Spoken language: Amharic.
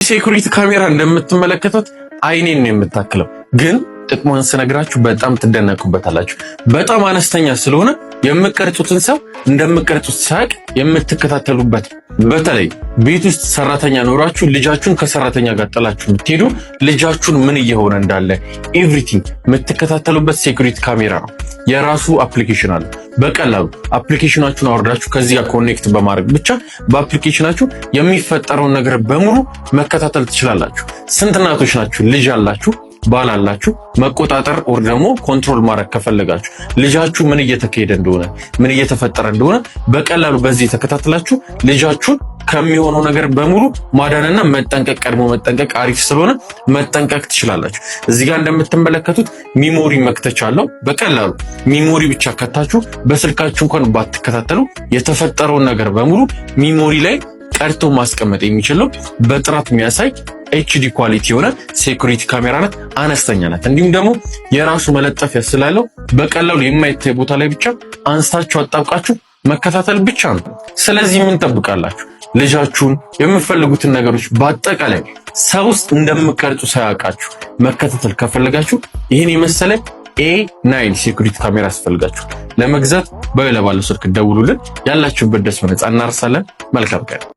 ሴኩሪቲ ካሜራ እንደምትመለከቱት አይኔን ነው የምታክለው፣ ግን ጥቅሙን ስነግራችሁ በጣም ትደነቁበታላችሁ። በጣም አነስተኛ ስለሆነ የምትቀርጹትን ሰው እንደምትቀርጹት ሳቅ የምትከታተሉበት። በተለይ ቤት ውስጥ ሰራተኛ ኖራችሁ ልጃችሁን ከሰራተኛ ጋር ጥላችሁ የምትሄዱ ልጃችሁን ምን እየሆነ እንዳለ ኤቭሪቲንግ የምትከታተሉበት ሴኩሪቲ ካሜራ ነው። የራሱ አፕሊኬሽን አለ። በቀላሉ አፕሊኬሽናችሁን አወርዳችሁ ከዚህ ጋር ኮኔክት በማድረግ ብቻ በአፕሊኬሽናችሁ የሚፈጠረውን ነገር በሙሉ መከታተል ትችላላችሁ። ስንት እናቶች ናችሁ ልጅ አላችሁ ባል አላችሁ መቆጣጠር ወር ደግሞ ኮንትሮል ማድረግ ከፈለጋችሁ ልጃችሁ ምን እየተካሄደ እንደሆነ ምን እየተፈጠረ እንደሆነ በቀላሉ በዚህ ተከታትላችሁ ልጃችሁን ከሚሆነው ነገር በሙሉ ማዳንና መጠንቀቅ ቀድሞ መጠንቀቅ አሪፍ ስለሆነ መጠንቀቅ ትችላላችሁ። እዚህ ጋር እንደምትመለከቱት ሚሞሪ መክተቻ አለው። በቀላሉ ሚሞሪ ብቻ ከታችሁ በስልካችሁ እንኳን ባትከታተሉ የተፈጠረውን ነገር በሙሉ ሚሞሪ ላይ ቀርቶ ማስቀመጥ የሚችል ነው። በጥራት የሚያሳይ HD ኳሊቲ የሆነ ሴኩሪቲ ካሜራ ናት። አነስተኛ ናት። እንዲሁም ደግሞ የራሱ መለጠፊያ ስላለው በቀላሉ የማይታይ ቦታ ላይ ብቻ አንስታችሁ አጣብቃችሁ መከታተል ብቻ ነው። ስለዚህ ምን ጠብቃላችሁ? ልጃችሁን የምትፈልጉትን ነገሮች በአጠቃላይ ሰው ውስጥ እንደምትቀርጹ ሳያውቃችሁ መከታተል ከፈለጋችሁ ይህን የመሰለ A9 ሴኩሪቲ ካሜራ ያስፈልጋችሁ። ለመግዛት ባለው ስልክ ደውሉልን። ያላችሁበት ደስ በነፃ እናርሳለን። መልካም ቀን።